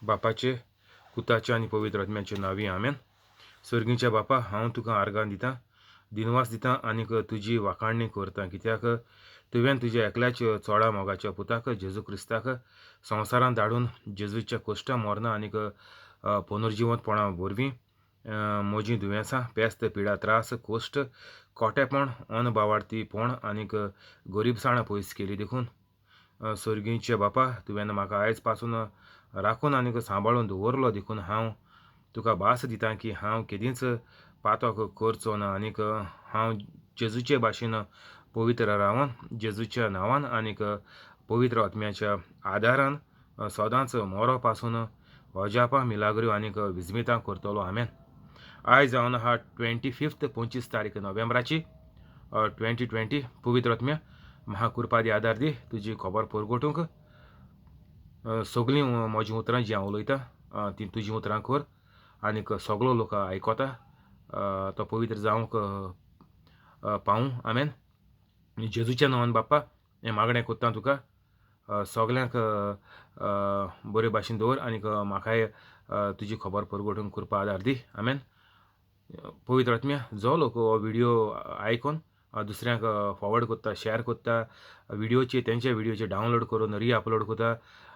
बापाचे पुताचे आनी पवित्र आत्म्याचे नांवी आमेन. सर्गीच्या बापा, हांव तुका आर्गां दितां, दिनवास दितां आनीक तुजी वाखाणणी करतां, कित्याक तुवें तुज्या एकल्याच चोडा मोगाच्या पुताक जेजू क्रिस्ताक संवसारांत धाडून जेजूच्या कोश्टां मोरणां आनीक पुनर्जिवंतपणा वरवीं म्हजीं दुयेंसां, पेस्त, पिडा, त्रास, कोश्ट, खोटेपण, अनबावार्थीपण आनीक गरीबसाण पयस केली देखून सर्गीच्या बापा, तुवें म्हाका आयज पासून राखून आनीक सांबाळून दवरलो देखून हांव तुका भास दितां की हांव केदींच पातोक करचो ना आनीक हांव जेजूचे भाशेन पवित्र रावन जेजूच्या नांवान आनीक पवित्र आत्म्याच्या आदारान सदांच मोरो पासून अजापां, मिलाग्र्यो आनीक विजमितां करतलो. आमेन. आयज जावन आहा 25 25 तारीख नोव्हेंबराची 2020. पवित्र आत्म्या, म्हाका कृपादी आदार दी, तुजी खबर परगटूंक सगळीं म्हजीं उतरां जीं हांव उलयतां तीं तुजीं उतरां कर आनीक सगळो लोक आयकोता तो पवित्र जावंक पावूं. आमेन. जेजूच्या नांवान बाप्पा हें मागणें कोत्तां तुका, सगल्यांक बरे भाशेन दवर आनीक म्हाकाय तुजी खबर परगटूंक कृपा आदार दी. आमेन. पवित्र आत्म्या, जो लोक हो व्हिडिओ आयकोन दुसऱ्यांक फॉवर्ड कोत्ता, शेअर कोत्ता, तेंच्या व्हिडिओचे डावनलोड करून अपलोड कोत्ता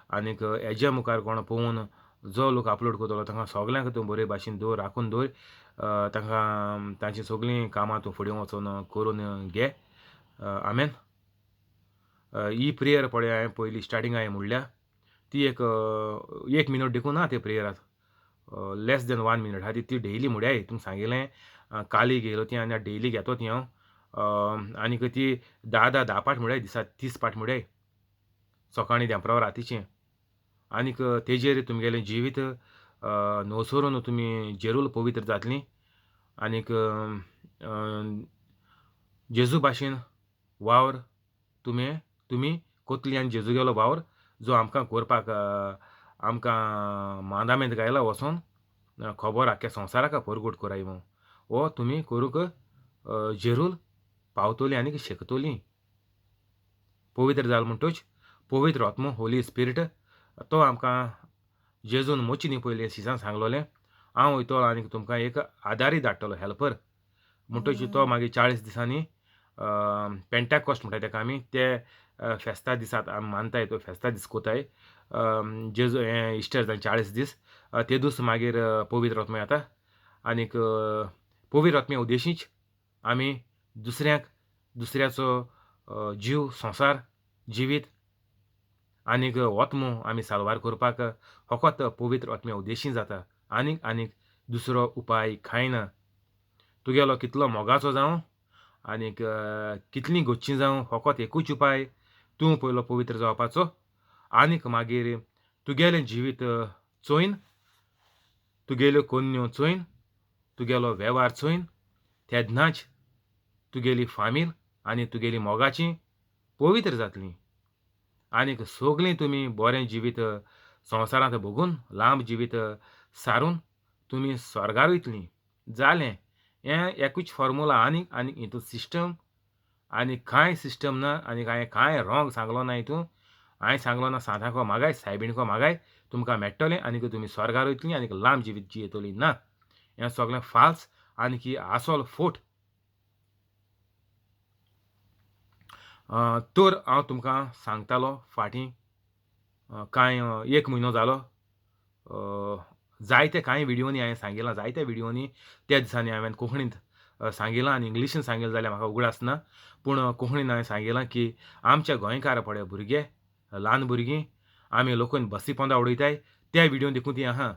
आनीक हेज्या मुखार कोण पळोवन जो लोक अपलोड करतलो तांकां सगल्यांक तूं बरे भाशेन दवर, राखून दवर, तांकां तांची सगळीं कामां तूं फुडें वचून करून घे. आमेन. ही प्रेयर पळय हांवें पयलीं स्टार्टींग हांवें म्हणल्या ती एक मिनट देखून ना ते प्रेयराक, लेस दॅन 1 मिनट आहा ती डेली म्हळ्याय. तुमकां सांगिल्लें काली घेयलो ती आनी डेली घेतो ती हांव आनीक ती 10 पाठ म्हळ्याय दिसाक, 30 पाठ म्हळ्याय सकाळीं देंपरावर रातीचें. आनीक तेजेर तुमगेलें जिवीत न्हवसरून तुमी जेरूल पवित्र जातलीं आनीक जेजू भाशेन वावर तुमी कोतली आनी जेजूगेलो वावर जो आमकां करपाक आमकां मांदामेंत गायला वचोन खबर आख्ख्या संवसाराक परगट कोराय म्हणून हो तुमी करूंक जेरूल पावतलीं आनीक शेकतलीं. पवित्र जाल म्हणटच पवित्र आत्मो, होली स्पिरीट, तो आमकां जेजून मोची न्ही पयलीं सिसान सांगलोलें हांव वयतलो आनीक तुमकां एक आदारी धाडटलो, हेल्पर म्हणटच तो मागीर 40 दिसांनी पेंटाकॉस्ट म्हणटाय तेका आमी, ते फेस्ता दिसांत आमी मानताय, तो फेस्ता दीस कोताय जेजू हें इस्टर जावन 40 दीस ते दीस मागीर पवित्र आत्मो येता आनीक पवित्र आत्म्या उद्देशींच आमी दुसऱ्याचो जीव, संवसार, जिवीत आनीक आत्मो आमी साल्वार करपाक फकत पवित्र आत्म्या उद्देशीं जाता. आनीक दुसरो उपाय कांय ना. तुगेलो कितलो मोगाचो जावं आनीक कितलीं गोच्चीं जावं, फकत एकूच उपाय, तूं पयलो पवित्र जावपाचो आनीक मागीर तुगेलें जिवीत चोयन, तुगेल्यो कन्यो चोयन, तुगेलो वेव्हार चोयन, तेदनाच तुगेली फामील आनी तुगेलीं मोगाचीं पवित्र जातलीं आनीक सगळीं तुमी बरें जिवीत संवसारांत भोगून लांब जिवीत सारून तुमी स्वर्गार वयतलीं. जालें. हें एकूच फॉर्मुला आनीक हितून सिस्टम आनी कांय सिस्टम ना आनीक हांवें कांय रॉंग सांगलो ना हितून. हांवें सांगलो ना साताको मागाय, सायबीणको मागाय, तुमकां मेळटलें आनीक तुमी स्वर्गार वयतलीं आनीक लांब जिवीत जियेतलीं. ना, हें सगळें फाल्स आनीक ही आसोल फोट. तर हांव तुमकां सांगतालो फाटीं कांय 1 म्हयनो जालो जायते कांय व्हिडिओनी हांवें सांगिलां, जायत्या व्हिडिओनी त्या दिसांनी हांवें कोंकणींत सांगिलां आनी इंग्लिशीन सांगिलें जाल्यार म्हाका उगडास ना, पूण कोंकणीन हांवें सांगिलां की आमचे गोंयकार पळय भुरगे, ल्हान भुरगीं आमी लोकून बसी पोंदा उडयताय, त्या व्हिडिओन देखून तीं आहा.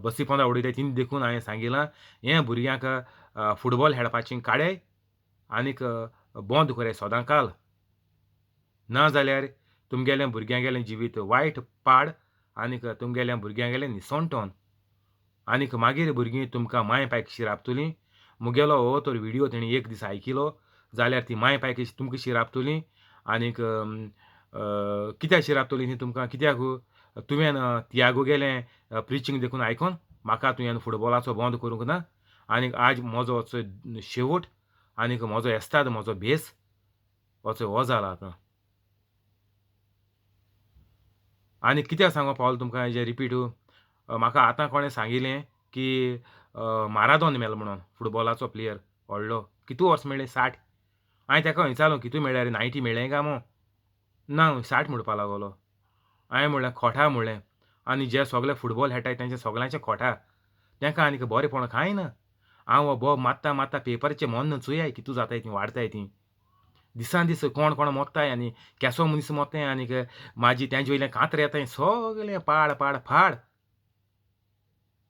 बसी पोंदा उडयताय तीं देखून हांवें सांगिलां हें भुरग्यांक फुटबॉल खेळपाचें काडय आनीक बंद कोराय सदांकाल. ना जाल्यार तुमगेलें भुरग्यांगेलें जिवीत वायट पाड आनीक तुमगेल्या भुरग्यांगेलें निसणटोन आनीक मागीर भुरगीं तुमकां माय पायक शिरापतलीं. मुगेलो हो तर व्हिडिओ तेणी एक दीस आयकिलो जाल्यार ती माय पायक तुमकां शिरापतलीं आनीक कित्याक शिरापतलीं ती तुमकां, कित्याक तुवें तियागो गेलें प्रिचींग देखून आयकोन म्हाका तुवें फुटबॉलाचो बंद करूंक ना आनीक आज म्हजो शेवट आनीक म्हजो येस्ताद, म्हजो भेस हो जाला आतां. आनी कित्याक सांगूं पावलो तुमकां हेजें रिपीट म्हाका आतां कोणें सांगिल्लें की मारादोन मेलो म्हणोन फुटबॉलाचो प्लेयर व्हडलो. कितू वर्स मेळ्ळें 60. हांवें ताका विचारलो कितू मेळ्ळें रे 90 मेळ्ळें काय म्हूण. ना 60 म्हणपा लागलो. हांवें म्हणलें खोटा म्हणलें आनी जे सगळे फुटबॉल खेळटाय तेंचे सगळ्यांचे खोटा. तांकां आनीक बरेंपण कांय ना. हांव हो बॉब मारता पेपराचेर मोन्न चोयाय कितू जाताय तीं वाडताय तीं. दिसान दीस कोण कोण मोत्ताय आनी केसो मनीस मोत्ताय आनीक म्हाजी तेंचे वयल्यान कांतर येताय सगलें पाड, पाड, फाड.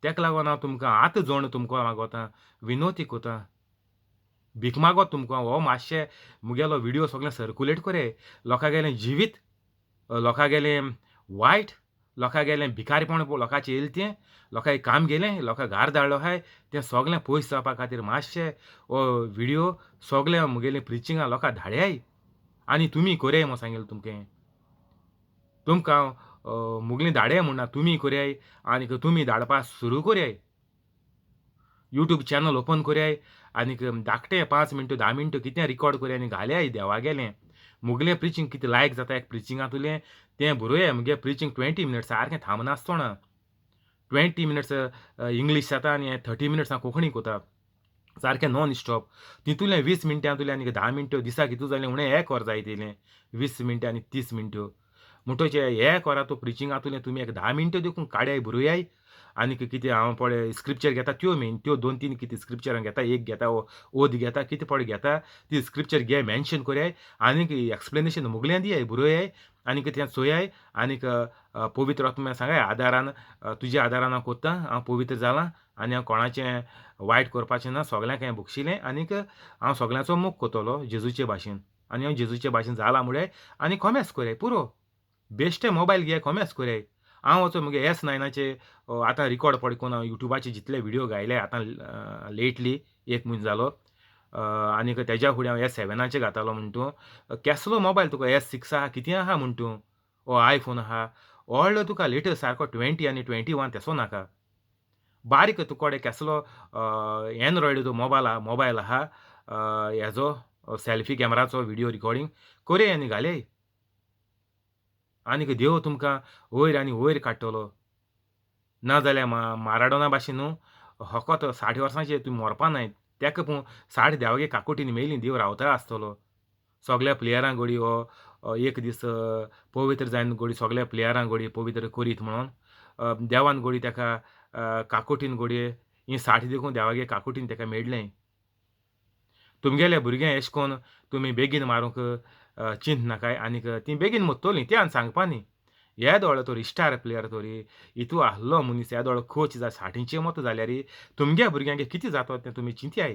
तेका लागोन हांव तुमकां आतां जोड तुमकां मागोतां, विनोती कोतां. भीक मागोत तुमकां हो मातशें मुगेलो विडियो सगळें सर्कुलेट कोराय. लोकांगेलें जिवीत, लोकांगेलें वायट, लोकांगेलें भिकारीपण लोकांचें येयलें तें, लोकांक काम गेलें, लोकांक घार धाडलो आहाय, तें सगलें पयस जावपा खातीर मातशें हो विडियो सगल्या मुगेलीं प्रिचिंगां लोकांक धाडयाय आनी तुमी कोराय म्हूण सांगिल्लें तुमकें. तुमकां मुगलीं धाडय म्हणना तुमी कोरयाय आनीक तुमी धाडपा सुरू कोरयाय. यूट्यूब चॅनल ओपन कोरयाय आनीक धाकटें 5 मिनटां 10 मिनटां कितें रिकॉर्ड कोरयाय आनी घालयाय देवागेलें. मुगलें प्रिचींग कितें लायक जाता एक प्रिचिंगांतुलें तें बरोवया. मुगे प्रिचींग 20 मिनिट्स सारकें थांबनासतना. 20 मिनिट्स इंग्लीश जाता आनी 30 मिनिट्स हांव कोंकणी कोतां. सारकें नॉन स्टॉप. तितूंतलें 20 मिनटांतुलें आनीक 10 मिनटां दिसाक कितू जालें उणें 1 वर जायतेलें. 20 मिनटां आनी 30 मिनटां. म्हणटोच 1 वरा तो प्रिचिंगांतुलें तुमी एक 10 मिनटां देखून काडयाय बरोवयाय. आनीक कितें हांव पळय स्क्रिप्चर घेता त्यो मेन त्यो 2-3 कितें स्क्रिप्चरां घेता. एक घेता ओद घेता कितें पळय घेता ती स्क्रिप्चर घे मेन्शन कोरयाय आनीक एक्सप्लेनेशन मुगलें दियाय बरोवयाय आनीक तें चोयाय आनीक पवित्र आत्म्याक सांगाय आदारान तुज्या आदारान हांव कोत्तां, हांव पवित्र जालां आनी हांव कोणाचें वायट करपाचें ना. सगल्यांक हांवें बक्षिलें आनीक हांव सगल्यांचो मोग कोत्तोलो जेजूचे भाशेन आनी हांव जेजूचे भाशेन जाला म्हूणय आनी खोमेस कोरयाय पुरो. बेश्टे मोबायल घे खोमेस कोरयाय. हांव वचोन मुगे S9चे आतां रिकॉर्ड पळय कोन्न हांव युट्यूबाचेर जितले विडियो घायले आतां लेटली 1 म्हयनो जालो. आनीक तेज्या फुडें हांव S7चे घातालो म्हूण तूं. केसलो मोबायल तुका S6 आहा कितें आहा म्हूण तूं? हो आयफोन आहा. व्हडलो तुका लेटस्ट सारको 20 आनी 21 तेसो नाका. बारीक तुकोडे केसलो एंड्रॉयड जो मोबायल आहा हेजो सेल्फी कॅमेराचो विडियो रिकॉर्डिंग कोरयाय आनी घालयाय. आनीक देव तुमकां वयर आनी वयर काडटलो. नाजाल्यार माराडोना भाशेन न्हू फकत 60 वर्सांचेर तुमी मरपा नायत. तेका पूण 60 देवागे काकुटीन मेयलीं देव रावता आसतलो. सगल्या प्लेयरांक घोडी हो एक दीस पवित्र जायन घोडी सगल्या प्लेयरांक घोडी पवित्र कोरीत म्हणोन देवान घोडी तेका काकुटीन घोडी ही 60 देखून देवागे काकुटीन तेका मेळ्ळें. तुमगेल्या भुरग्यां एशें कोन्न तुमी बेगीन मारूंक चिंत नाकाय आनीक तीं बेगीन मरतलीं तें आनी सांगपा न्ही. येदो व्हडलो तो स्टार प्लेयर तो रे. हितू आहलो मनीस येदो व्हडलो कोच जाय 60चे मत जाल्यार तुमगे भुरग्यांक कितें जातो तें तुमी चिंतयाय.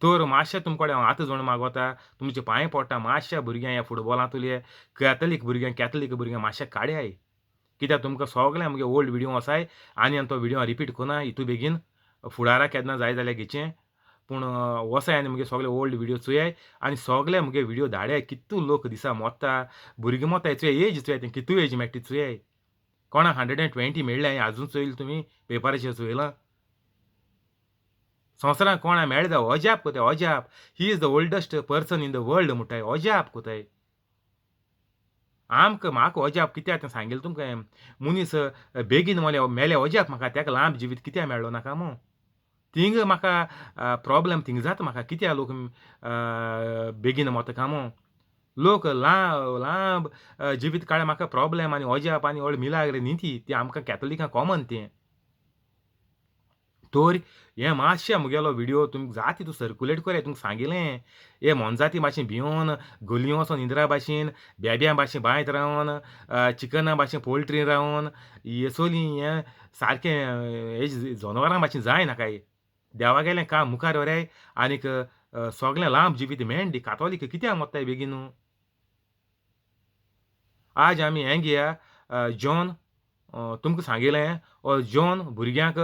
तर मातशें तुमचे कडेन हांव आतां जोड मागोतां, तुमचे पांय पडटा मातशें भुरग्यां ह्या फुटबॉलांतुले कॅथलीक भुरग्यांक मातशें काडयाय. कित्याक तुमकां सगळ्यांक मुगे ओल्ड विडियो वसाय आनी तो विडियो रिपीट कोना हितू बेगीन. फुडाराक केन्ना जाय जाल्यार घेचें. पूण वसाय आनी मुगे सगळे ओल्ड विडियो चोयाय आनी सगळे मुगे विडियो धाडयाय. कितू लोक दिसा मोत्ता, भुरगीं मोत्ताय चोयाय एज चोयाय तें कितू एज मेळटा ती चोयाय. कोणाक 120 मेळ्ळे हांवें आजून चोयले तुमी पेपराचेर चोयलां. संवसारांत कोणा मेळ्ळे जाल्यार अजाप कोताय अजाप. He is the oldest person in the world म्हणटाय अजाप कोताय. म्हाका अजाप कित्याक तें सांगिल्लें तुमकां हांवें. मनीस बेगीन मेले अजाप म्हाका तेका लांब जिवीत कित्याक मेळ्ळो नाका म्हूण. थिंग म्हाका प्रॉब्लेम थिंग जाता म्हाका कित्याक लोक बेगीन मोता काय म्हूण. लोक लांब जिवीत काडल्यार म्हाका प्रॉब्लेम आनी अजाप आनी व्हडले मिलाग्र न्ही ती. ती आमकां कॅथलिकांक कॉमन तें. तर हें मातशें मुगेलो विडियो तुमी जाता तितू सर्कुलेट कोराय तुमकां सांगिल्लें. हे मोनजाती भाशेन भिवोन, गलयो वचोन इंद्रा भाशेन, बेब्या भाशेन बांयत रावन, चिकना भाशेन पोल्ट्री रावन, येसोली हें सारकें हेज जनवरां भाशेन जाय नाकाय. देवागेलें काम मुखार व्हराय आनीक सगलें लांब जिवीत मेळन दी. कातोलीक कित्याक मोत्ताय बेगीन? आज आमी हें घेया जॉन तुमकां सांगिल्लें हो जॉन भुरग्यांक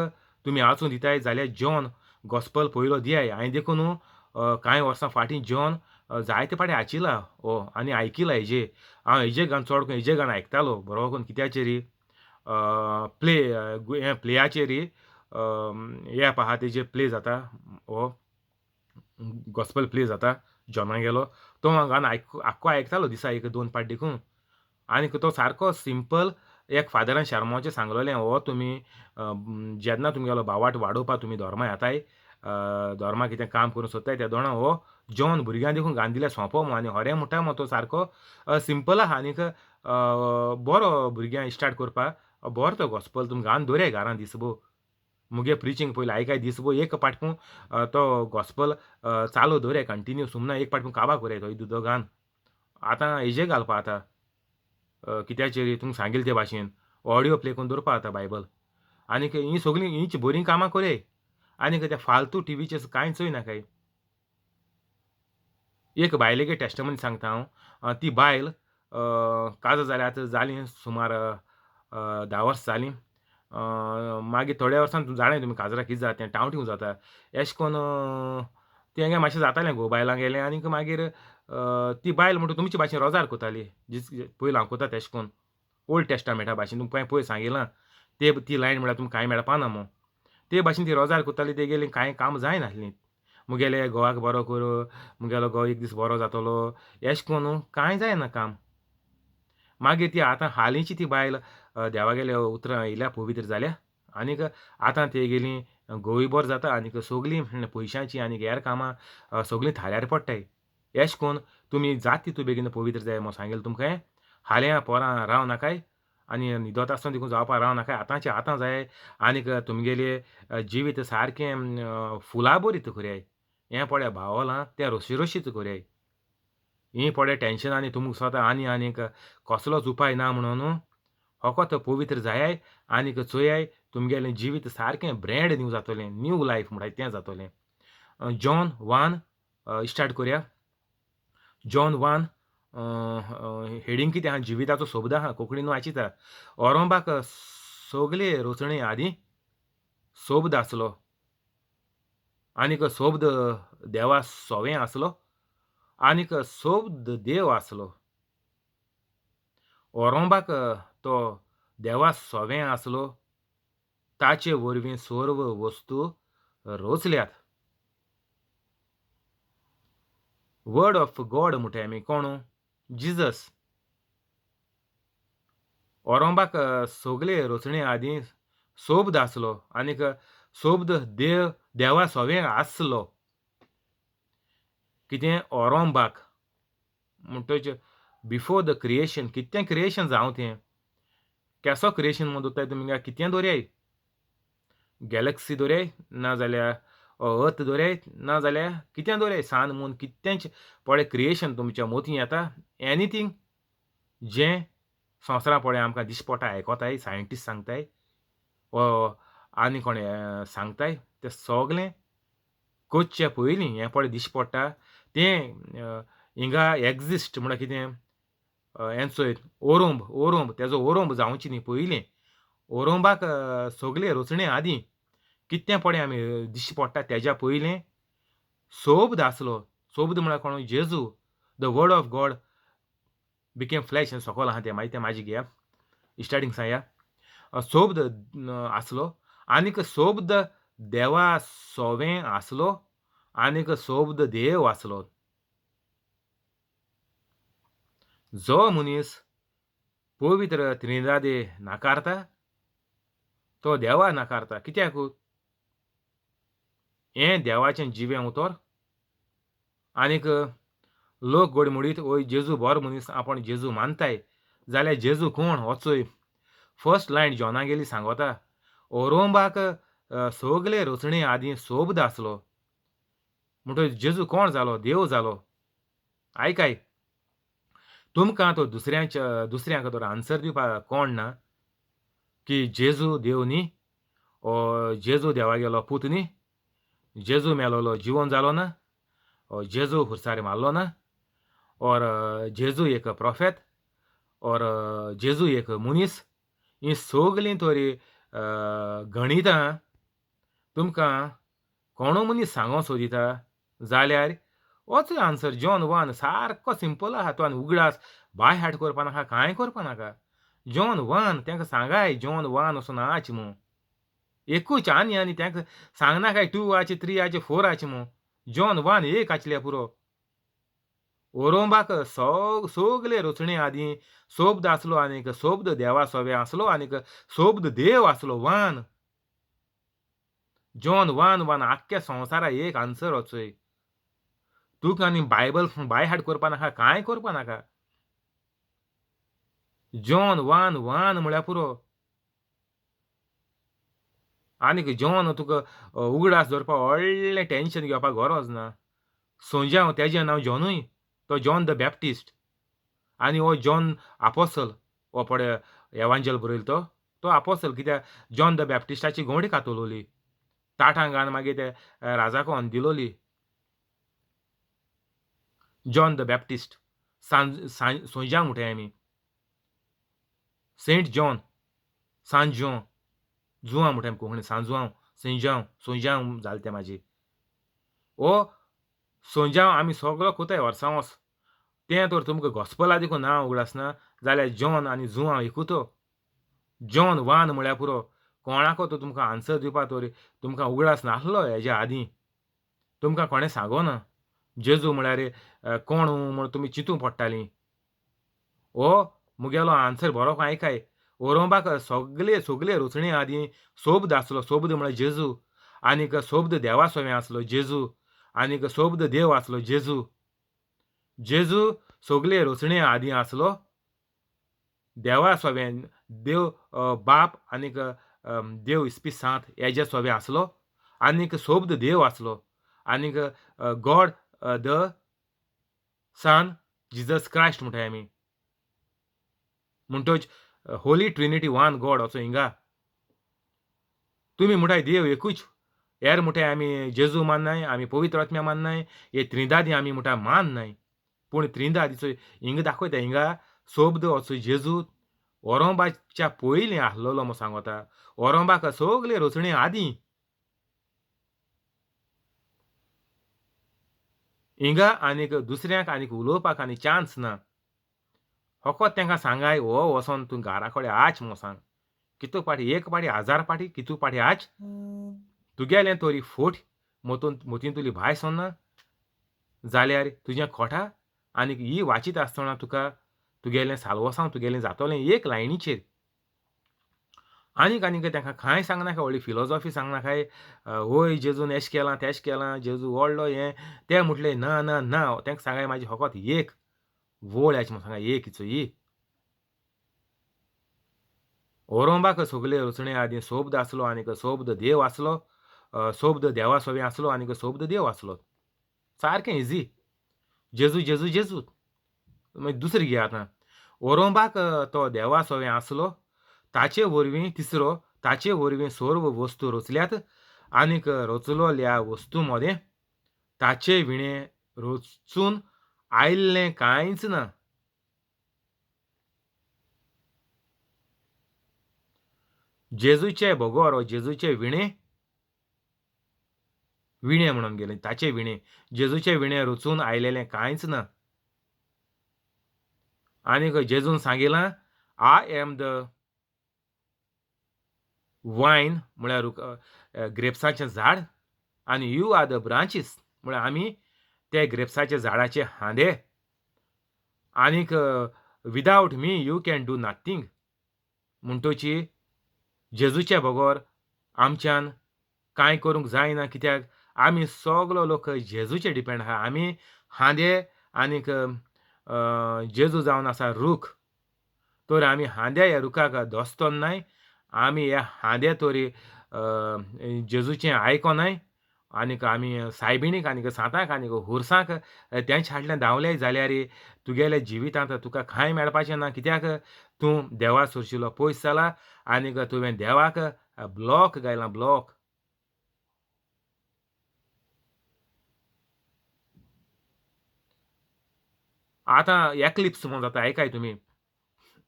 तुमी आंचून दिताय जाल्यार जॉन गॉस्पल पयलो दियाय. हांवें देखून कांय वर्सां फाटीं जॉन जायते पाटी आचिला आनी आयकिला हेजेर. हांव हेजेर गान चड करून हेजेर गान आयकतालो बरो करून कित्याचेर हें प्लेयाचेर एप आहा तेजेर प्ले जाता हो गॉस्पल प्ले जाता जॉनागेलो. तो गाणं आख्खो आयकतालो दिसा एक 2 पाट देखून. आनीक तो सारको सिंपल एक फादरान शर्माचें सांगलोलें, "हो तुमी जेन्ना तुमगेलो बावाट वाडोवपा तुमी धोर्मा येताय, धोर्मा कितें काम करूंक सोदताय त्या दोणां हो जेवण भुरग्यां देखून घालन दिल्यार सोंपो म्हूण." आनी खरें म्हणटा मगो तो सारको सिंपल आहा आनीक बरो भुरग्यां स्टार्ट करपाक बरो तो गॉस्पल तुमी घालून दवराय घरान दिसभर. मुगे प्रिचींग पयलीं आयकाय दिसभर एक पाटपूं तो गॉस्पल चालू दवराय कंटिन्यू सुमना एक पाटपूं काबार कोराय तो हितून तो घालन. आतां हेजेर घालपा आतां कित्याचेर तुमकां सांगिल्ले ते भाशेन ऑडियो प्ले करून दवरपा आतां बायबल. आनीक हीं सगळीं हींच बरीं कामां कोराय. आनीक त्या फालतू टीव्हीचेर कांयच चोयनाकाय. एक बायलेगे टेस्टमनी सांगता हांव. ती बायल काजार जाल्या आतां जालीं सुमार 10 वर्सां जालीं. मागीर थोड्या वर्सान जाणाय तुमी काजराक कितें जाता तें टावटीव जाता. अशें कोन्न तेंगे मातशें जातालें घोव बायलांगेलें आनीक मागीर ती बायल म्हणटा तुमचे भाशेन रोजार कोत्ताली. पयलीं हांव कोत्ता तेशें कोन्न. ओल्ड टेस्टामेंटा भाशेन तुमकां हांवें पयर सांगिलां. ती लायन म्हळ्यार तुमकां कांय मेळपाना मो. ते भाशेन ती रोजार कोत्ताली तेगेली कांय काम जायनासलीं. मुगेले घोवाक बरो कर, मुगेलो घोव एक दीस बरो जातलो, अशें कोन्न कांय जायना काम. मागीर ती आतां हालींची ती बायल देवागेले उतरां येयल्या पवित्र जाल्या. आनीक आतां तेगेली घोवूय बरो जाता आनीक सगलीं पयशांची आनीक हेर कामां सगलीं थाऱ्यार पडटाय. अशें कोन्न तुमी जाता तितू बेगीन पवित्र जाय म्हूण सांगिल्लें तुमकां हांवें. हाल्या पोरां राव नाकाय आनी न्हिदोता आसतना देखून जावपा राव नाकाय. आतांचे आतां जाय आनीक तुमगेलें जिवीत सारकें फुला बरीत कोरयाय. हें पळय भावलां तें रोशीरोशीत कोरयाय. हीं पळय टेन्शनांनी तुमकां स्वता आनीक कसलोच उपाय ना म्हणून फकत पवित्र जायाय आनीक चोयाय तुमगेलें जिवीत सारकें ब्रँड न्यू जातलें. न्यू लायफ म्हणटाय तें जातलें. जॉन 1 स्टार्ट कोरया. जॉन 1 हेडींग कितें आहा? जिविताचो सोबत आहा. कोंकणीन वाचिता. ओरोंबाक सोगले रोचणे आदीं सोबत आसलो. आनीक सोबत देवा सोवें आसलो. आनीक सोबत देव आसलो. ओरोंबाक तो देवा सोवें आसलो. ताचे वरवीं सर्व वस्तू रोचल्यात. वर्ड ऑफ गॉड म्हणटाय आमी कोण? जिजस. ओरोंबाक सोगले रोचणे आदीं सोबत आसलो. आनीक सोबत देवा सोवें आसलो. कितें ओरोंबाक म्हणटच बिफोर द क्रिएशन कितें क्रिएशन जावं तें. केसो क्रिएशन म्हूण दोत्ताय तुमी कितें दवरयाय. गॅलक्सी दवरयाय नाजाल्यार अर्थ दवरयाय नाजाल्यार कितें दवरयाय सान मून कितेंच पळय क्रिएशन तुमच्या मोतीं येता. एनीथींग जें संवसारां पळय आमकां दिश्टी पडटा आयकोताय सायंटिस्ट सांगताय आनी कोण सांगताय तें सोगलें कोच्चे पयलीं हें पळय दिश्टी पडटा तें हिंगा एक्जिस्ट म्हळ्यार कितें हें चोय ओरोंब तेजो ओरोंब जावची न्ही पयलीं ओरोंबाक सोगले रोचणे आदीं कितें पळय आमी दिश्टी पडटा तेज्या पयलीं सोबत आसलो. सोबत म्हळ्यार कोण? जेजू. The word of God became flash हें सकयल आहा तें मागीर तें म्हाजी घेया. स्टार्टींग सांगया. सोबत आसलो आनीक सोबत देवा सोवें आसलो आनीक सोबत देव आसलो. जो मनीस पवित्र त्रिनिदादे नाकारता तो देवा नाकारता. कित्याक? हें देवाचें जिवें उतर. आनीक लोक घडमुडीत ओय जेजू बरो मनीस आपूण जेजू मानताय जाल्यार जेजू कोण हो चोय. फर्स्ट लायन जॉनागेली सांगता. ओरोंबाक सोगले रोचणे आदीं सोबत आसलो. म्हणटच जेजू कोण जालो? देव जालो. आयकाय तुमकां तो दुसऱ्यांक तर आन्सर दिवपाक कोण ना की जेजू देव न्ही जेजू देवागेलो पूत न्ही जेजू मेलोलो जिवन जालो ना जेजू हुर्सार मारलो ना और जेजू एक प्रॉफेट और जेजू एक मनीस हीं सगलीं तोरी गणितां तुमकां कोणू मनीस सांगोंक सोदिता जाल्यार होच आन्सर जॉन 1 सारको सिंपल आहा. तो आनी उगडास बाय हार्ट करपा नाका कांय करपा नाका. जॉन 1 तेंकां सांगाय जॉन 1 वचून आच म्हूण. एकूच आनी तेंकां सांगनाकाय 2 आच 3 आच 4 आच म्हूण. जॉन 1 एक आचल्यार पुरो. ओरोंबाक सोगले रचणे आदी सोबद आसलो आनीक सोबद देवा सोबे आसलो आनीक सोबद देव आसलो वान. जॉन 1:1 आख्ख्या संवसारा एक आन्सर वचय. तुका आनी बायबल बाय हार्ट करपा नाका, कांय करपा नाका. जॉन 1:1 म्हळ्यार पुरो. आनीक जॉन तुका उगडास धरपा व्हडलें टेन्शन घेवपाक गरज ना. सोंज्याव तेजें नांव जॉनूय, तो जॉन द बॅप्टिस्ट. आनी हो जॉन आपोस्तल, हो पळय एवांजल बरयलो तो. तो आपोस्तल कित्याक जॉन द बॅप्टिस्टाची गोंडी कातलोली. ताटांक घालन मागीर ते राजाको व्हरून दिलोली. जॉन द बॅप्टिस्ट सोंज्याव म्हणटाय आमी. सेंट जॉन, सान जॉन, जुआंव म्हणटाय आमी कोंकणीन सांजुआंव, सोंज्याव जालें तें म्हाजें. हो सोंज्याव आमी सगळो कोताय वर्सांवस. तें तर तुमकां गॉस्पला देखून नांव उगडासना जाल्यार जॉन आनी जुआंव एकूच. जॉन 1 म्हळ्यार पुरो. कोणाको तो तुमकां आन्सर दिवपा तोरी तुमकां उगडास नासलो हेज्या आदीं. तुमकां कोणें सांगोना. जेजू म्हळ्यार कोण म्हूण तुमी चिंतूंक पडटालीं. हो मुगेलो आन्सर बरो आयकाय. ओरोंबाक सगले रचणे आदीं सोबत आसलो. सोबत म्हळ्यार जेजू. आनीक सोबत देवा सोबे आसलो जेजू. आनीक सोबत देव आसलो जेजू. जेजू सगले रचणे आदीं आसलो. देवा सोबेन देव बाप आनीक देव इस्पी सांत हेजे सोबे आसलो. आनीक सोबत देव आसलो. आनीक God the Son Jesus Christ म्हणटाय आमी. म्हणटच होली ट्रिनिटी वन गॉड असो हिंगा. तुमी म्हणटाय देव एकूच. हेर म्हणटाय आमी जेजू माननाय, आमी पवित्र आत्म्या माननाय, हे त्रिदादी आमी म्हणटा माननाय. पूण त्रिदादीचो हिंगा दाखयता हिंगा सोबत असो जेजू ओरोंबाच्या पयलीं आहलोलो म्हूण सांगता. ओरोंबाक सगले रचणे आदीं हिंगा आनीक दुसऱ्यांक आनीक उलोवपाक आनी चान्स ना. फकत तेंकां सांगाय हो वोसोन तूं घारा कडेन आच म्हूण सांग. कितू पाटी एक पाटी 1000 पाटी कितू पाटी आच. तुगेलें तोरी फोट मोतीन तुली भायर सोरना जाल्यार तुजें खोटा आनीक ही वाचीत आसतना तुका तुगेलें साल्वसांव तुगेलें जातोलें एक लायनीचेर. आनीक तेंकां कांय सांगनाका व्हडली फिलॉसॉफी सांगनाकाय. वोय जेजून एशें केलां, तेशें केलां, जेजू व्हडलो हें तें म्हटलें ना, ना, ना. तेंकां सांगाय म्हाजी फकत एक वोळ एच म्हूण सांगाय एक ही. ओरोंबाक सगले रचणे आदीं सोबत आसलो आनीक सोबत देव आसलो. सोबत देवा सोबे आसलो आनीक सोबत देव आसलो. सारकें इजी. जेजू, जेजू, जेजूच. मागीर दुसरें घे आतां. ओरोंबाक तो देवा सोबे आसलो. ताचे वरवीं तिसरो ताचे वरवीं सर्व वस्तू रचल्यात आनीक रचलोल्या वस्तू मोदें ताचे विणें रचून आयिल्लें कांयच ना. जेजूचे भोगोर वा जेजूचे विणें म्हणून गेलें ताचे विणें. जेजूचे विणें रचून आयलेलें कांयच ना. आनीक जेजून सांगिलां आय एम द वायन म्हळ्यार ग्रेप्साचें झाड आनी यू आर द ब्रांचीस म्हळ्यार आमी ते ग्रेप्साच्या झाडाचे हांदे. आनीक without me you can do nothing. म्हणटोची जेजूचे बगोर आमच्यान कांय करूंक जायना कित्याक आमी सगलो लोक जेजूचेर डिपेंड आहा. आमी हांदे आनीक जेजू जावन आसा रूख. तर आमी हांद्या ह्या रुखाक दोस्तोनाय. आमी ह्या हांद्या तोरी जेजूचें आयकोनाय आनीक आमी सायबिणीक आनीक सांताक आनीक हुर्साक तेंच फाटल्यान धांवले जाल्यार तुगेल्या जिवितांत तुका कांय मेळपाचें ना. कित्याक तूं देवा सोरशिल्लो पयस जाला आनीक तुवें देवाक ब्लॉक घायला ब्लॉक. आतां एक्लिप्स म्हूण जाता आयकाय तुमी.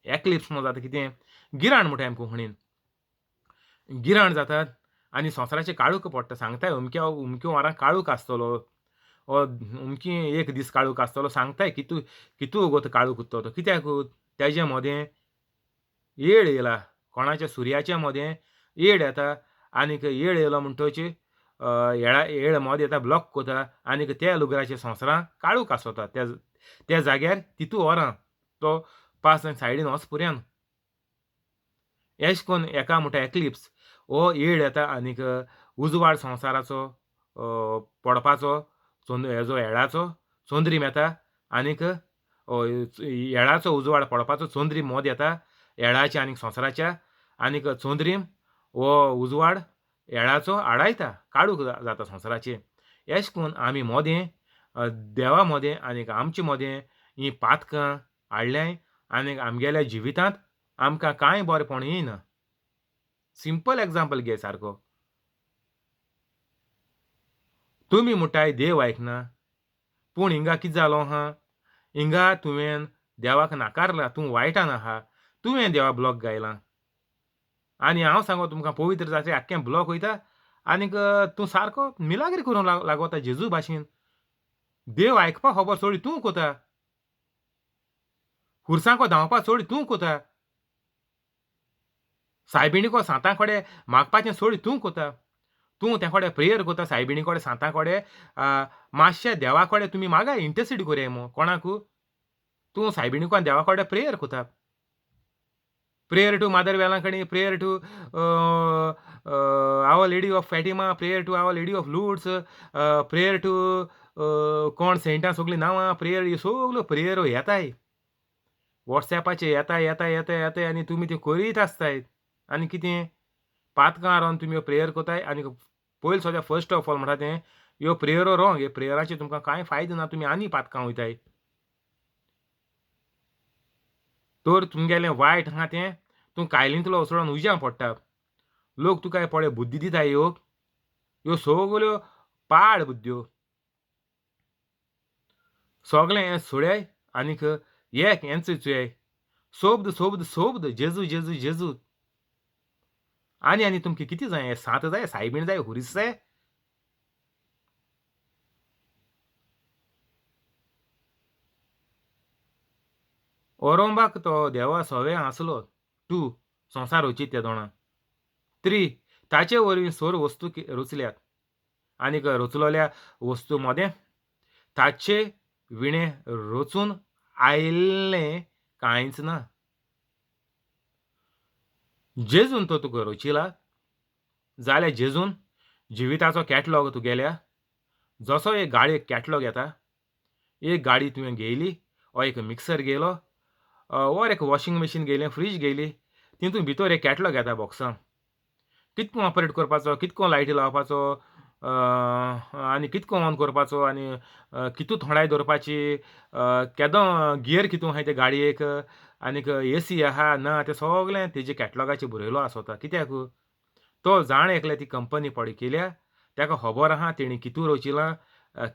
एक्लिप्स म्हूण जाता कितें गिराण म्हणटाय आमी कोंकणीन. गिराण जातात आनी संवसाराचेर काळोख पडटा. सांगताय अमक्या वरां काळोख आसतलो. अमकी एक दीस काळोख आसतलो. सांगताय कितू वगत काळोख उरतलो तो. कित्याक तेजे मोदें येळ येयला. कोणाच्या सुर्याच्या मोदें येळ येता आनीक येळ येयलो म्हणटच येळ मोद येता ब्लॉक कोता आनीक त्या लुगराच्या संवसारांत काळोख आसता. त्या जाग्यार तितू व्हरां तो पास जावन सायडीन वचपर्यंत एश कोन्न एका म्हणटा एक्लिप्स हो येड येता आनीक उजवाड संवसाराचो पडपाचो हेजो येळाचो चोंद्रीम येता आनीक येळाचो उजवाड पडपाचो चोंद्रीम मोद येता येळाच्या आनीक संवसाराच्या आनीक चोंद्रीम हो उजवाड येळाचो आडायता काडूक जाता संवसाराचें. एश कोन्न आमी मोदें देवा मोदें आनीक आमचें मोदें हीं पातकां हाडल्याय आनीक आमगेल्या जिवितांत आमकां कांय बरेंपण येयना. सिंपल एग्जांपल घे सारको. तुमी म्हणटाय देव आयकना, पूण हिंगा कितें जालो आहा, हिंगा तुवें देवाक नाकारला, तूं वायटान आहा, तुवें देवा ब्लॉक घायला. आनी हांव सांगो तुमकां पवित्र जात्रेक आख्खें ब्लॉक वयता आनीक तूं सारको मिलाग्री करूंक लागोता जेजू भाशेन. देव आयकपा खबर सोडी तूं कोता. खुरसाको धांवपा सोडी तूं कोता. सायबिणीको सांता कोडे मागपाचें सोडी तूं कोता. तूं ते कोडे प्रेयर कोता सायबिणी कोडे सांता कोडे मातशें देवा कोडे तुमी मागाय इंटरसीड कोराय मो कोणाकू. तूं सायबिणीको देवा कोडे प्रेयर कोता. Prayer to mother Velankanni, prayer to Our Lady of Fatima, prayer to Our Lady of Lourdes, prayer to कोण सेंटां सगळीं नांवां, प्रेयर ह्यो सगल्यो प्रेयरो येताय. वॉट्सॅपाचेर येताय आनी तुमी त्यो करीत आसताय. आनी कितें पातकां रावन तुमी ह्यो प्रेयर कोताय आनी पयलीं सद्या फर्स्ट ऑफ ऑल म्हणटा तें ह्यो प्रेयरो रॉंग. हे प्रेयराचे तुमकां कांय फायदो ना, तुमी आनी पातकां वयताय. तर तुमगेलें वायट आहा तें तूं कायलींतलो उसळोन उज्यां पडटा. लोक तुका पळय बुद्धी दिताय ह्यो सगल्यो पाड बुद्द्यो. सगळें हें सोड्याय आनीक एक हें चुयाय. सोबद जेजू. आनी तुमकां कितें जाय? सांत जाय, सायबीण जाय, हुरीस जाय? ओरोंबाक तो देवा सवे आसलो. 2 संवसार रचीत त्या दोणां. 3 ताचे वरवीं सोर वस्तू रचल्यात आनीक रचलोल्या वस्तू मोदें ताचे विणें रचून आयिल्लें कांयच ना. जेजून तो तुका रचिला जाल्यार जेजून जिविताचो कॅटलॉग तुगेल्या जसो एक गाडयेक कॅटलॉग येता. एक गाडी तुवें घेयली, वो एक मिक्सर घेयलो, ओर एक वॉशिंग मशीन घेयलें, फ्रीज घेयली, तितून भितर एक कॅटलॉग येता बॉक्सां. कितको ऑपरेट करपाचो, कितको लायटी लावपाचो, आनी कितको ऑन करपाचो आनी कितू थोडाय दवरपाची, केदों गियर कितू आहाय ते गाडयेक, आनीक एसी आहा ना तें सगळें तेजे कॅटलॉगाचेर बरयलो आसोता. कित्याक? तो जाण एकल्या ती कंपनी पळय केल्या ताका खबर आहा तेणी कितू रचिलां,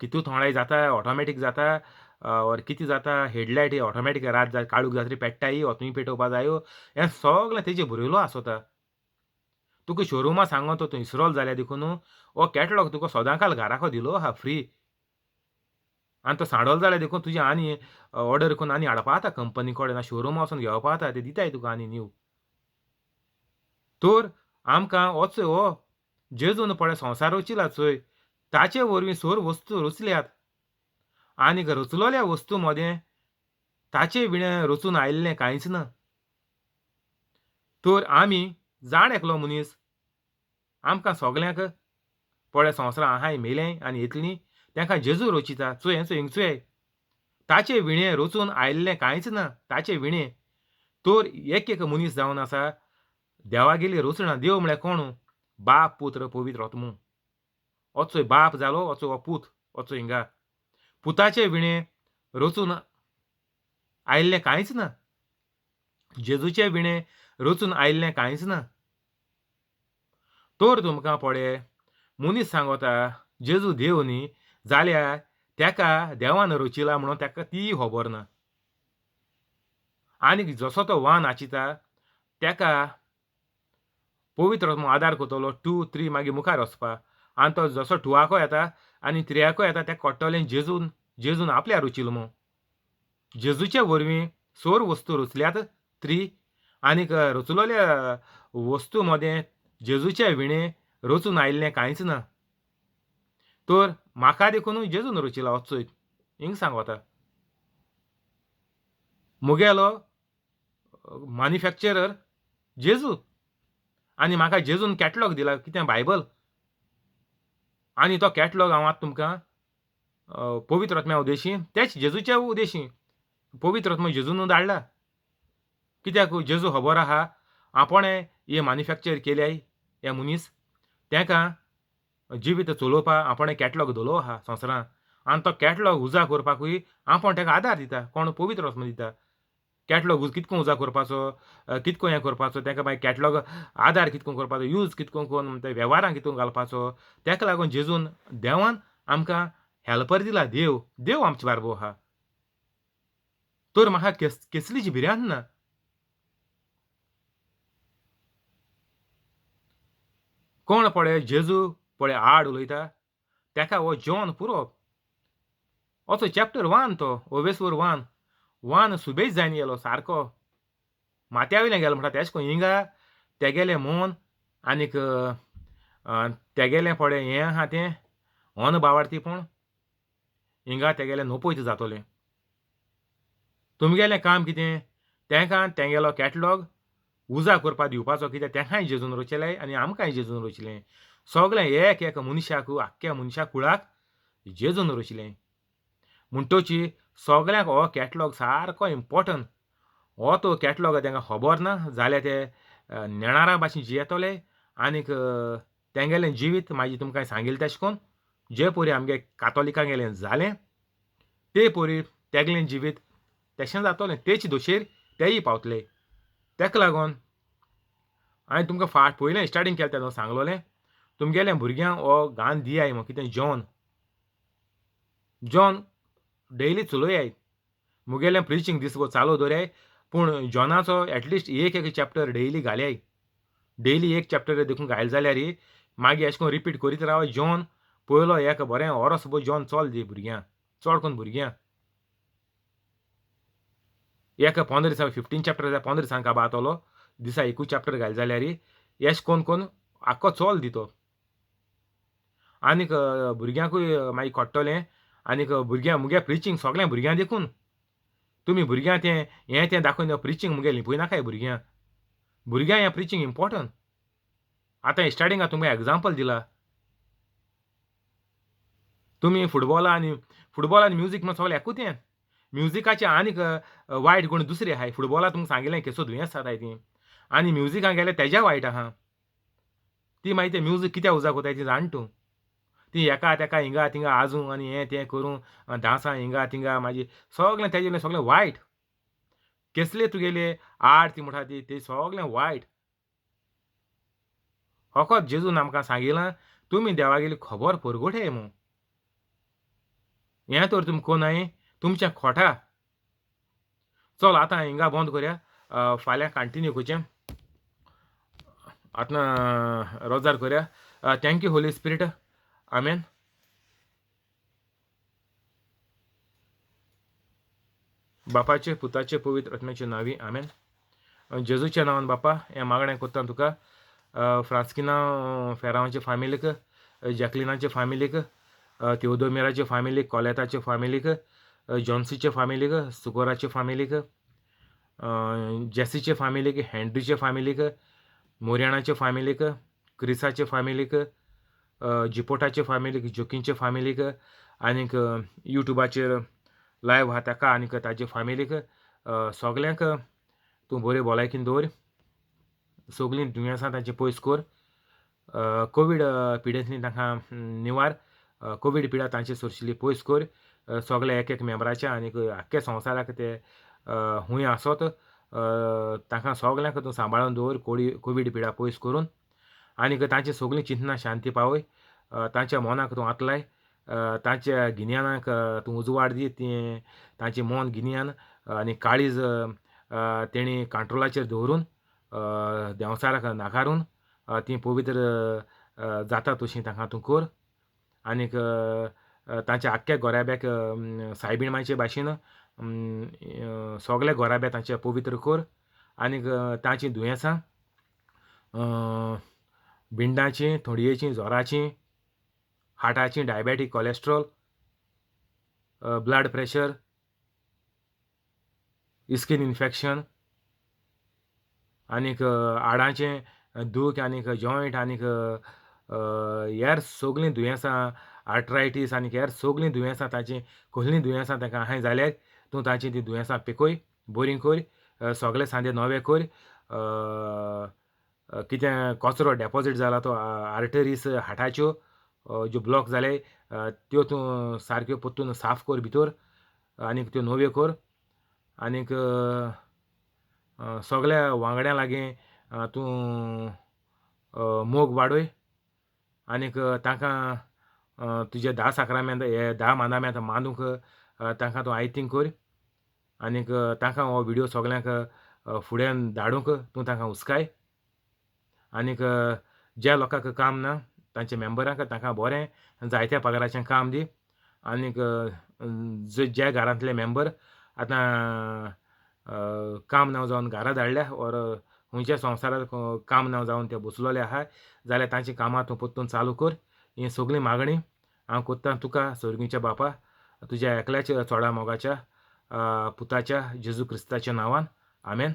कितू थोडाय जाता, ऑटोमॅटीक जाता, ओर कितें जाता, हेडलायट ऑटोमॅटीक रात जाय काळूक जातरी पेट्टाय वो तुमी पेटोवपा जायो. हें सगळें तेजेर बरयलो आसोता. तुका शोरुमा सांगो तो इसरोल जाल्यार देखून हो कॅटलॉग तुका सदांकाल घराको दिलो आहा फ्री. आनी तो सांडलो जाल्यार देखून तुजें आनी ऑर्डर करून आनी हाडपा जाता कंपनी कडेन, शोरुमा वचून घेवपा जाता, ते दिताय तुका आनी न्यू. तर आमकां होच हो जेजून पळय संवसार रचिला चोय ताचे वरवीं सोर वस्तू रचल्यात आनीक रचलोल्या वस्तू मोदें ताचे विणें रचून आयिल्लें कांयच ना. तर आमी जाण एकलो मनीस आमकां सगल्यांक पळय संवसारां आहाय मेल्याय आनी येतलीं तांकां जेजू रचिता. चोय हें हिंगचोय ताचे विणें रचून आयिल्लें कांयच ना. ताचे विणें तर एक मनीस जावन आसा देवागेली रचना. देव म्हळ्यार कोण? बाप, पुत्र, पवित्र आत्मो. हो चोय बाप जालो, हो चोय हो पूत, हो चोय हिंगा. पुताचे विणें रचून आयिल्लें कांयच ना. जेजूचे विणें रचून आयिल्लें कांयच ना. तर तुमकां पळय मनीस सांगता जेजू देव न्ही जाल्यार ताका देवान रचिला म्हणून ताका ती खबर ना. आनीक जसो तो वान नाचिता ताका पवित्र आत्मो आदार करतलो 2, 3 मागीर मुखार वचपा. आनी तो जसो 2 येता आनी 3 येता ताका कळटलें जेजून आपल्याक रचिलो मो. जेजूचे वरवीं सोर वस्तू रचल्यात 3 आनीक रचलोल्या वस्तू मोदें जेजूचे विणें रचून आयिल्लें कांयच ना. तर म्हाका देखून जेजून रचिला हो चोय हिंग सांगता. मुगेलो मॅन्युफॅक्चरर जेजू आनी म्हाका जेजून कॅटलॉग दिला कितें बायबल आनी तो कॅटलॉग हांव आतां तुमकां पवित्र आत्म्या उदेशी तेच जेजूच्या उदेशी पवित्र आत्मा जेजून धाडला कित्याक जेजू खबर आहा आपणें हे मॅन्युफॅक्चर केल्याय हे मनीस तेका जिवीत चलोवपा आपणें कॅटलॉग दवरलो आहा संवसारांत आनी तो कॅटलॉग उजा करपाकूय आपण तेका आदार दिता कोण पवित्र आत्मा दिता कॅटलॉग कितको उजा करपाचो कितको हें करपाचो तेका मागीर कॅटलॉग आदार कितको करपाचो यूज कितको करून ते वेव्हारांक कितको घालपाचो तेका लागून जेजून देवान आमकां हेल्पर दिला देव आमचे बारबो आहा तर म्हाका कसलीच भिरांत ना कोण पळय जेजू पळय आड उलयता तेका हो जॉन पुरो असो चॅप्टर 1 तो ओवेसवर 1 सुबेज जायन गेलो सारको माथ्या वयल्यान गेलो म्हणटा तेश कोन्न हिंगा तेगेलें मन आनीक तेगेलें पळय हें आहा तें अन्न बावार्थीपण हिंगा तेगेलें नोपयत जातोलें तुमगेलें काम कितें तेंकां तेंगेलो कॅटलॉग उजा करपा दिवपाचो कित्याक तेंकाय जेजून रचयलें आनी आमकांय जेजून रचलें सगळें एक मनशाक आख्ख्या मनशा कुळाक जेजून रचलें म्हणटोची सगळ्यांक हो कॅटलॉग सारको इम्पॉर्टंट हो तो कॅटलॉग तेंकां खबर ना जाल्यार ते नेणारा भाशेन जियेतले आनीक तेंगेलें जिवीत मागीर तुमकां सांगिल्लें तेशें कोन्न जे परी आमगे कातोलिकांगेलें जालें ते परी तेगलें जिवीत तशें जातलें तेच दोशेर तेय पावतले तेका लागोन हांवें तुमकां फाट पयलें स्टार्टींग केलें तेन्ना सांगलोलें तुमगेल्या भुरग्यांक हो घान दियाय म्हण कितें जॉन डेली चलोयाय मुगेलें प्रिचींग दिसभर चालू दवरयाय पूण जॉनाचो एटलिस्ट एक चॅप्टर डेली घाल्याय डेली एक चॅप्टर देखून घायल जाल्यार मागीर अशें करून रिपीट करीत राव जॉन पयलो एक बरें ओरोसभर जॉन चल दी भुरग्यांक चड करून भुरग्यांक एक 15 दिसा 15 चॅप्टर जाल्यार 15 दिसांक काबार जातलो दिसा एकूच चॅप्टर घायल जाल्यार अशें कोन्न आख्खो चल दितो आनीक भुरग्यांकूय मागीर कोट्टोलें आनीक भुरग्यां मुगे प्रिचींग सगळ्या भुरग्यांक देखून तुमी भुरग्यांक तें दाखोवन प्रिचींग मुगे लिपय नाकाय भुरग्यांक हें प्रिचींग इम्पॉर्टंट आतां स्टार्टिंगाक तुमकां एग्जांपल दिला तुमी फुटबॉल आनी म्युजीक म्हण सगळें एकूच हें म्युजिकाचे आनीक वायट गूण दुसरे आहाय फुटबॉलाक तुमकां सांगिल्लें केसो दुयेंस जाताय ती आनी म्युजिकाक गेल्यार तेज्या वायट आहा ती मागीर तें म्युजीक कित्याक उजा कोताय ती जाण तूं ती एका तेका हिंगा थिंगा आजूं आनी हें तें करून डांसा हिंगा थिंगा मागीर सगळें तेजेलें सगळें वायट कसले तुगेले आर्ट ती म्हणटा ती सगळें वायट फकत जेजून आमकां सांगिलां तुमी देवागेली खबर परगोटय म्हूण हें तर तुमी कोनाय तुमच्या खोटा चल आतां हिंगा बंद करया फाल्यां कंटिन्यू करचें आतां रोजार करया थँक्यू होली स्पिरीट आमेन बापाचे पुताचे पवित्र आत्म्याचे नांवी आमेन जेजूच्या नांवान बापा हें मागणें कोत्ता तुका फ्रांस्किना फेरांवाचे फॅमिलीक जॅकलिनाचे फॅमिलीक थिओदोमिराचे फॅमिलीक कोलेताचे फॅमिलीक जॉन्सीचे फॅमिलीक सुकोराचे फॅमिलीक जेसीचे फॅमिलीक हेनरीचे फॅमिलीक मोरियाणाचे फॅमिलीक क्रिसाचे फॅमिलीक जिपोटाचे फॅमिलीक जोकींचे फॅमिलीक आनीक युट्यूबाचेर लायव्ह आहा ताका आनीक ताचे फॅमिलीक सगल्यांक तूं बरे भलायकीन दवर सगळीं दुयेंसां तांची पयस कर कोवीड पिडेंतली तांकां निवार कोवीड पिडा तांची सोरशिल्ली पयस कर सगळे एक मेंबराचे आनीक आख्ख्या संवसाराक ते खूंय आसत तांकां सगल्यांक तूं सांबाळून दवर कोवीड पिडा पयस करून आनीक तांची सगळीं चिंतना शांती पावय तांच्या मनाक तूं आतलाय तांच्या गिन्यानाक तूं उजवाड दी ती तांचें मन गिन्यान आनी काळीज तेणी कंट्रोलाचेर दवरून देंवसाराक नाकारून ती पवित्र जाता तशीं तांकां तूं कर आनीक तांच्या आख्ख्या गोऱ्याब्याक सायबीण मायचे भाशेन सगळे गोऱ्याब्या तांचे पवित्र कर आनीक तांचीं दुयेंसां भिंडाचीं थोडयेचीं जोराचीं हार्टाचीं diabetic cholesterol blood pressure skin infection आनीक आडाचें दूख आनीक जॉयंट आनीक हेर सगलीं दुयेंसां आर्थरायटीस आनीक हेर सगलीं दुयेंसां ताचीं कसलीं दुयेंसां ताका आहाय जाल्यार तूं ताचीं तीं दुयेंसां पिकोय बरीं कोर सोगले सांदे नवे कोर कितें कचरो डेपॉजीट जाला तो आर्टरीज हार्टाच्यो ज्यो ब्लॉक जाल्याय त्यो तूं सारक्यो पोत्तून साफ कोर भितर आनीक त्यो नव्यो कोर आनीक सगल्या वांगड्यां लागीं तूं मोग वाडय आनीक तांकां तुजे 10 साक्रामेंत हे 10 मांदामेंत मांदूंक तांकां तूं आयतींग कोर आनीक तांकां हो व्हिडियो सगल्यांक फुड्यान धाडूंक तूं तांकां हुस्काय आनीक ज्या लोकांक काम ना तांच्या मेंबरांक तांकां बरें जायत्या पगाराचें काम दी आनीक जे घरांतले मेंबर आतां काम ना जावन घरा धाडल्या ओर खंयच्या संवसारांत काम ना जावन ते बसलोले आहाय जाल्यार तांचीं कामां तूं पोत्तून चालू कर ही सगळी मागणी हांव कोत्तां तुका सर्गीच्या बापा तुज्या एकल्याच्या चोडा मोगाच्या पुताच्या जेजू क्रिस्ताच्या नांवान आमेन.